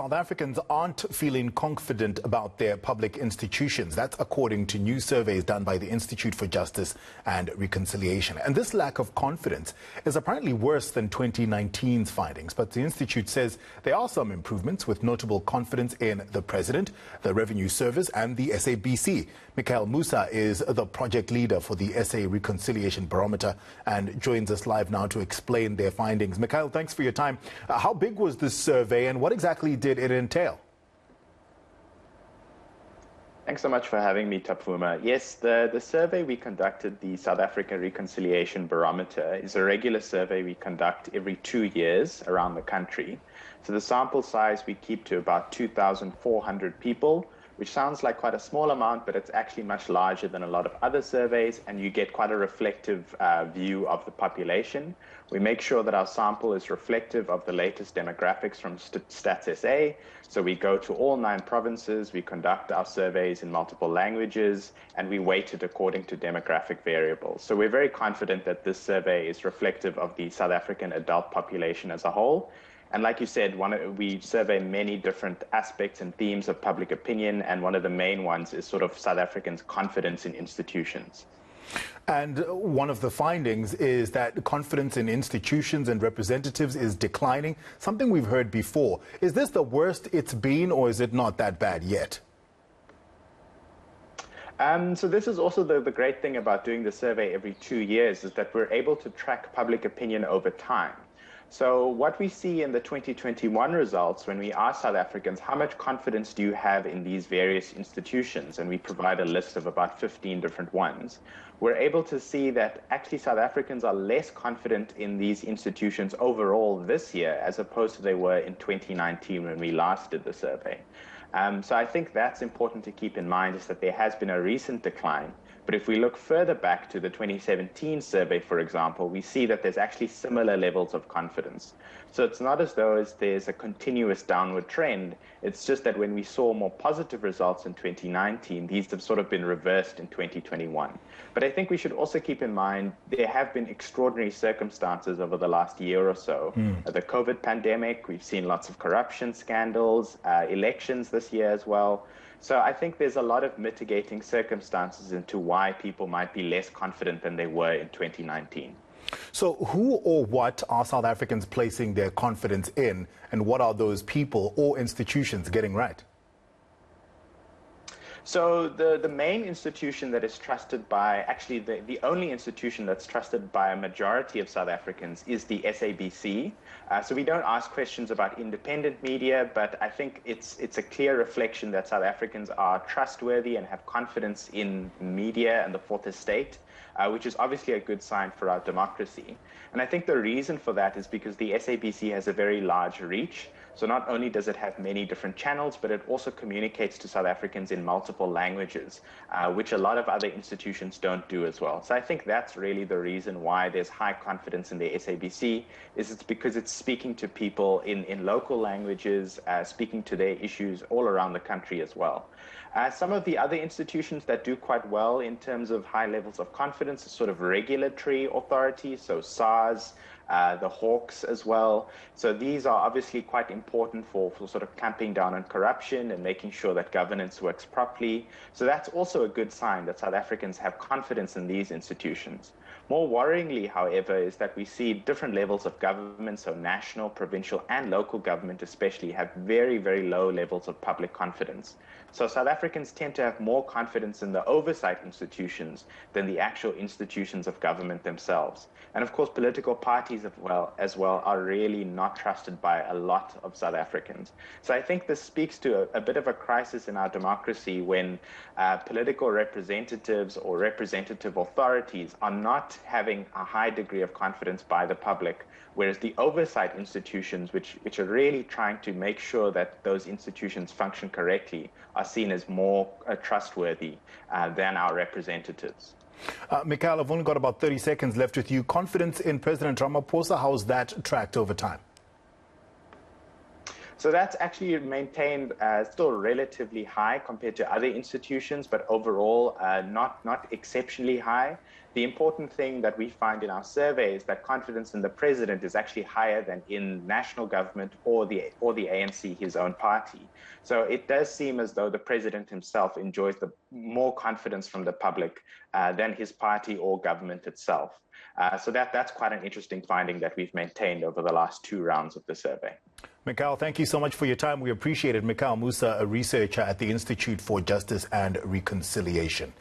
South Africans aren't feeling confident about their public institutions. That's according to new surveys done by the Institute for Justice and Reconciliation. And this lack of confidence is apparently worse than 2019's findings. But the Institute says there are some improvements, with notable confidence in the President, the Revenue Service and the SABC. Mikhail Moosa is the project leader for the SA Reconciliation Barometer and joins us live now to explain their findings. Mikhail, thanks for your time. How big was this survey and what exactly did it entail? Thanks so much for having me, Tapfuma. Yes, the survey we conducted, the South African Reconciliation Barometer, is a regular survey we conduct every 2 years around the country. So the sample size we keep to about 2,400 people, which sounds like quite a small amount, but it's actually much larger than a lot of other surveys, and you get quite a reflective view of the population. We make sure that our sample is reflective of the latest demographics from Stats SA. So we go to all 9 provinces, we conduct our surveys in multiple languages, and we weight it according to demographic variables. So we're very confident that this survey is reflective of the South African adult population as a whole. And like you said, we survey many different aspects and themes of public opinion, and one of the main ones is sort of South Africans' confidence in institutions. And one of the findings is that confidence in institutions and representatives is declining, something we've heard before. Is this the worst it's been, or is it not that bad yet? So this is also the great thing about doing the survey every 2 years, is that we're able to track public opinion over time. So what we see in the 2021 results, when we ask South Africans, how much confidence do you have in these various institutions? And we provide a list of about 15 different ones. We're able to see that actually South Africans are less confident in these institutions overall this year, as opposed to they were in 2019 when we last did the survey. So I think that's important to keep in mind, is that there has been a recent decline. But if we look further back to the 2017 survey, for example, we see that there's actually similar levels of confidence. So it's not as though there's a continuous downward trend. It's just that when we saw more positive results in 2019, these have sort of been reversed in 2021. But I think we should also keep in mind there have been extraordinary circumstances over the last year or so. The COVID pandemic, we've seen lots of corruption scandals, elections this year as well. So I think there's a lot of mitigating circumstances into why people might be less confident than they were in 2019. So who or what are South Africans placing their confidence in, and what are those people or institutions getting right? So the main institution that is trusted by, actually the only institution that's trusted by a majority of South Africans is the SABC. So we don't ask questions about independent media, but I think it's a clear reflection that South Africans are trustworthy and have confidence in media and the fourth estate, which is obviously a good sign for our democracy. And I think the reason for that is because the SABC has a very large reach. So not only does it have many different channels, but it also communicates to South Africans in multiple languages, which a lot of other institutions don't do as well. So I think that's really the reason why there's high confidence in the SABC, is it's because it's speaking to people in local languages, speaking to their issues all around the country as well. Some of the other institutions that do quite well in terms of high levels of confidence are sort of regulatory authorities, so SARS, the Hawks as well. So these are obviously quite important for sort of clamping down on corruption and making sure that governance works properly. So that's also a good sign that South Africans have confidence in these institutions. More worryingly, however, is that we see different levels of government, so national, provincial, and local government especially, have very, very low levels of public confidence. So South Africans tend to have more confidence in the oversight institutions than the actual institutions of government themselves. And of course, political parties as well are really not trusted by a lot of South Africans. So I think this speaks to a bit of a crisis in our democracy when political representatives or representative authorities are not having a high degree of confidence by the public, whereas the oversight institutions, which are really trying to make sure that those institutions function correctly, are seen as more trustworthy than our representatives. Mikhail, I've only got about 30 seconds left with you. Confidence in President Ramaphosa, how's that tracked over time? So that's actually maintained still relatively high compared to other institutions, but overall not exceptionally high. The important thing that we find in our survey is that confidence in the president is actually higher than in national government or the ANC, his own party. So it does seem as though the president himself enjoys more confidence from the public than his party or government itself. So that's quite an interesting finding that we've maintained over the last 2 rounds of the survey. Mikhail, thank you so much for your time. We appreciate it. Mikhail Moosa, a researcher at the Institute for Justice and Reconciliation.